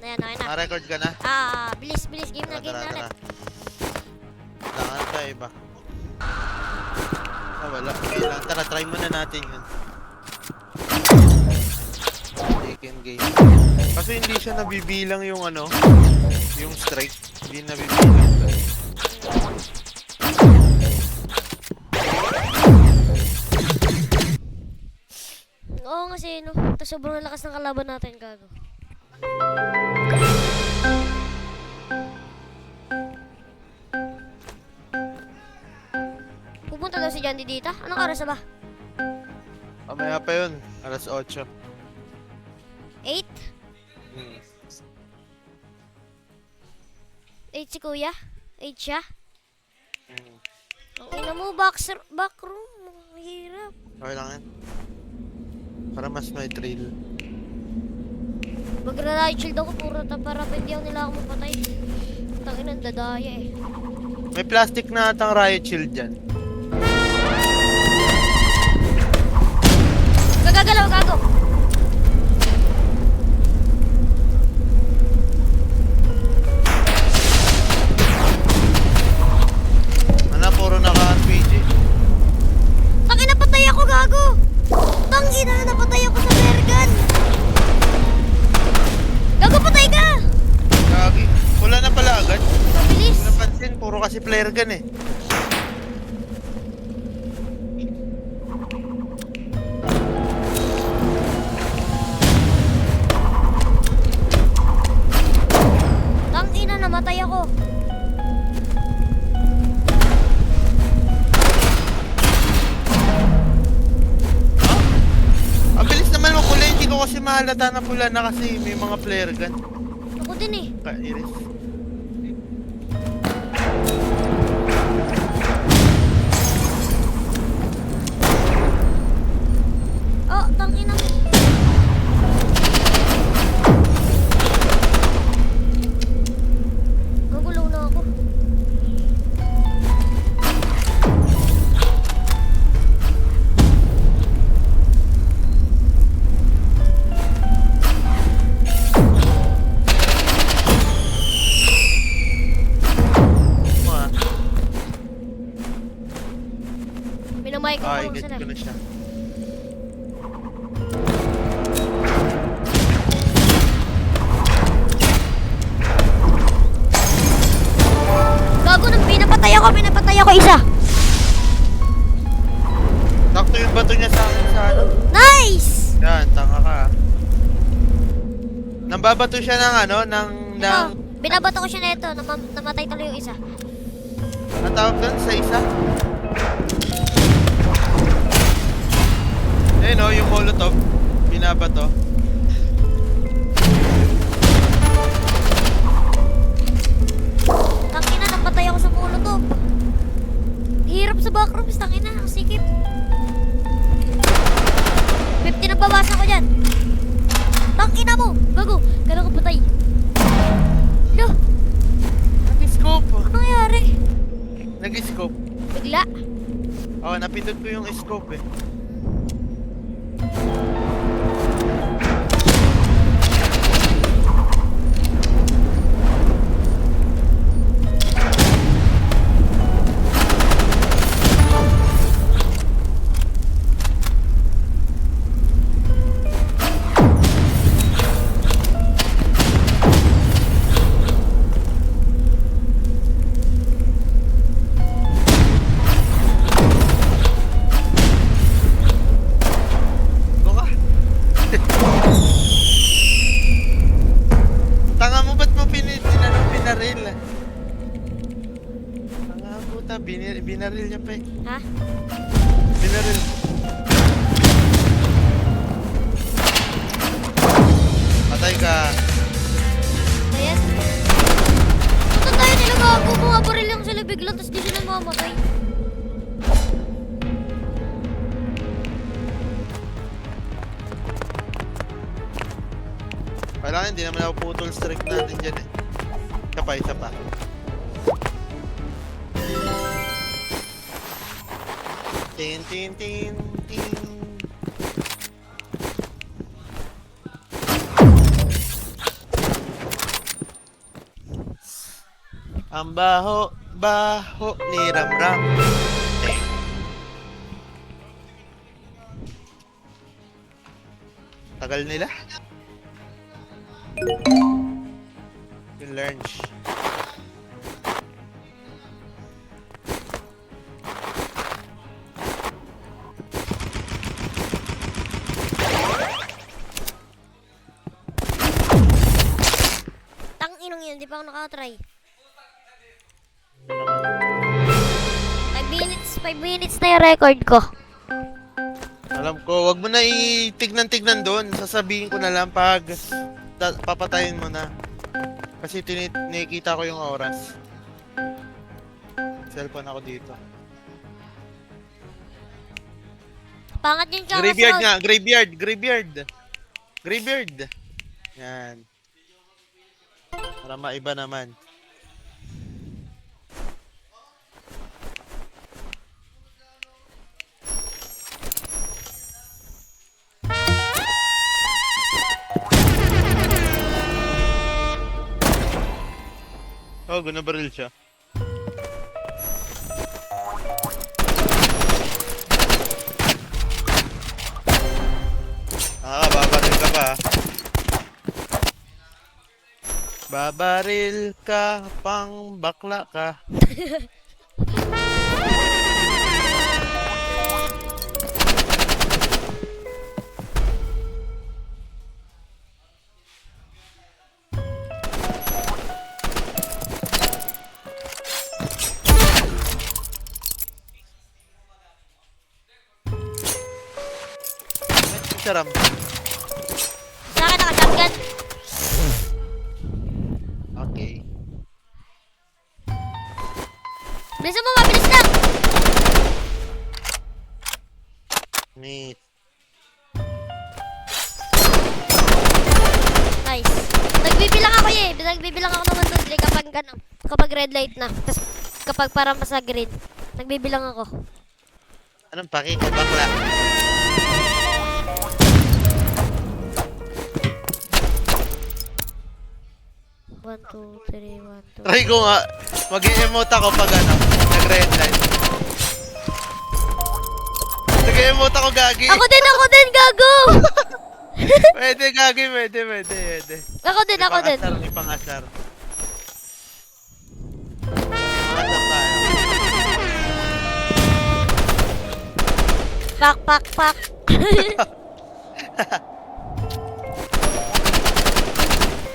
Ayan, okay na. Na-record ka na? Bilis, game na ulit. Kailangan tayo ba? Wala. Okay lang. Tara, try muna natin yun. Taken game. Kasi hindi siya nabibilang yung ano, yung strike. Hindi nabibilang. Oo kasi, no? Tapos sobrang lakas ng kalaban natin, gago. Pupunta daw si Jandy dito? Anong oras na ba? Mamaya pa yun. Alas 8. 8? 8 si kuya? 8 siya? Ang ina mo, backroom. Ang hirap. Okay lang yan. Para mas may thrill. Magra-riot shield ako para hindi ako nila ako mapatay. Tangin ang dadaya eh. May plastic na atang riot shield dyan. Gagagalaw, gago! Ano, puro naka-RPG. Tangin, napatay ako, gago! Tangin na, napatay ako sa flare gun! Gago, patay ka! Gagi. Wala na pala agad. Mabilis! Hindi napansin, puro kasi flare gun eh. Tangin na, namatay ako. Ang bilis naman mo pula, hindi ko kasi mahalata na pula na kasi may mga flare gun. Ako din eh. Kairis. Oh, tangin na. Gagulaw na ako. Mga. Minamay ko Ay, kung get saan ko na. na siya. Gago, nang pinapatay ako isa. Sakto yung bato niya sa akin sa ano. Nice! Yan, tanga ka. Nambabato siya ng ano, ng... Ito, binabato ko siya na ito. Namatay tuloy yung isa. Ang tawag doon sa isa? Ayun o, yung molotov. Binabato. Tangina, napatay ako sa mulo to. Hirap sa backrooms, tangina, ang sikip. 50 na bawasan ko dyan. Tangina mo, gago, kailan ko patay. Lo, Nag-scope. anong nangyari? Nag-scope. Bigla. Oo, napindot ko yung scope eh. Buka. Tanga mo, ba't mo binaril? Tanga puta, binaril niya pa eh. Ha? Binaril. Patay ka. Ayan. Ito tayo nila gago, mga baril lang sila biglang, tapos di sila mamatay. Kailangan, hindi naman ako putol strike natin dyan eh. Isa pa. Tin, tin, tin, tin. Ang baho ni Ramram. Eh, tagal nila. Yung lunch. Tang inong yun, di pa ako nakatry. 5 minutes na yung record ko. Alam ko, wag mo na itignan-tignan doon. Sasabihin ko na lang pag papatayin mo na. Kasi nakikita ko yung oras. Cellphone ako dito. Pangat yun ka. Graveyard nga, graveyard. Yan. Para maiba naman. Oh, gunabaril siya. Babaril ka pa. Babaril ka, pang bakla ka. Saram. Sa akin naka-shotgun. Okay. Bilisan mo, mabilis lang. Miss. Nice. Nagbibilang ako eh. Nagbibilang ako naman doon kapag ano, kapag red light na. Tapos kapag para sa green, nagbibilang ako. Anong paki ko bakla? One, two, three, one, two. Try ko nga. Mag-emote ako pag ano, nag-red light. Nag-emote ako, gagi. Ako din, gago! Pwede, gagi, pwede. Ako din. May pangasar. Pangasar tayo. Pak.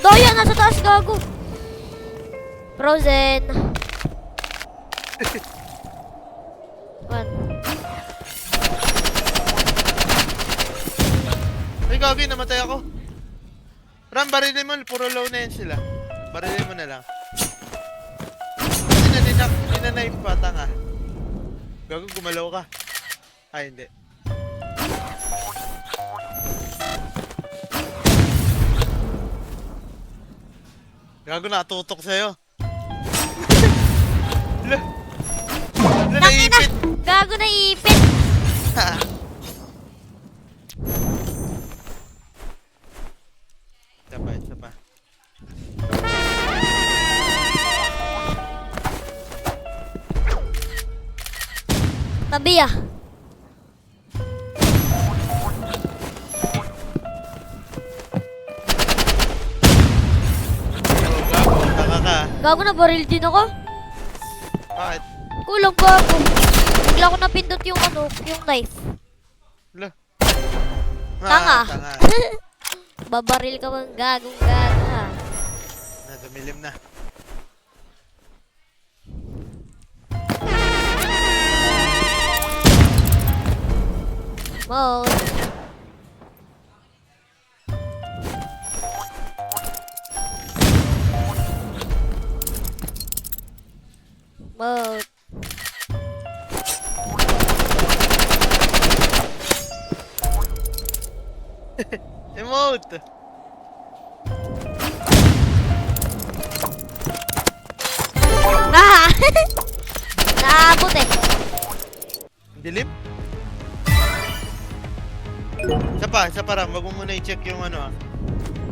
Doya, nasa taas, gago. Frozen. One. Ay, gagi, namatay ako. Ram, barilin mo. Puro low na yan sila. Barilin mo na lang. Hindi na na yung patang ah. Gago, gumalaw ka. Ay, hindi. Gago, natutok sa'yo. Tangina! Gago na ipit. Isa pa. Tabi ah. Gago, taka ka. Gago na baril din ako. Bakit? Kulang pa ako. Bigla ko napindot yung ano, yung knife. Ala. Tanga. Tanga. Babaril ka bang gagong gago ha. Dumilim na. Mode. Mode. Emote! Ah! Naabot eh. Dilim? Isa pa Ram. Wag mo muna i-check yung ano ah.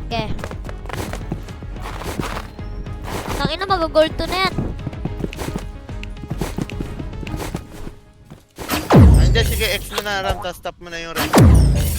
Okay. Tangina, mag-gold to na yan. Hindi, sige, X mo na Ram, tapos stop mo na yung red.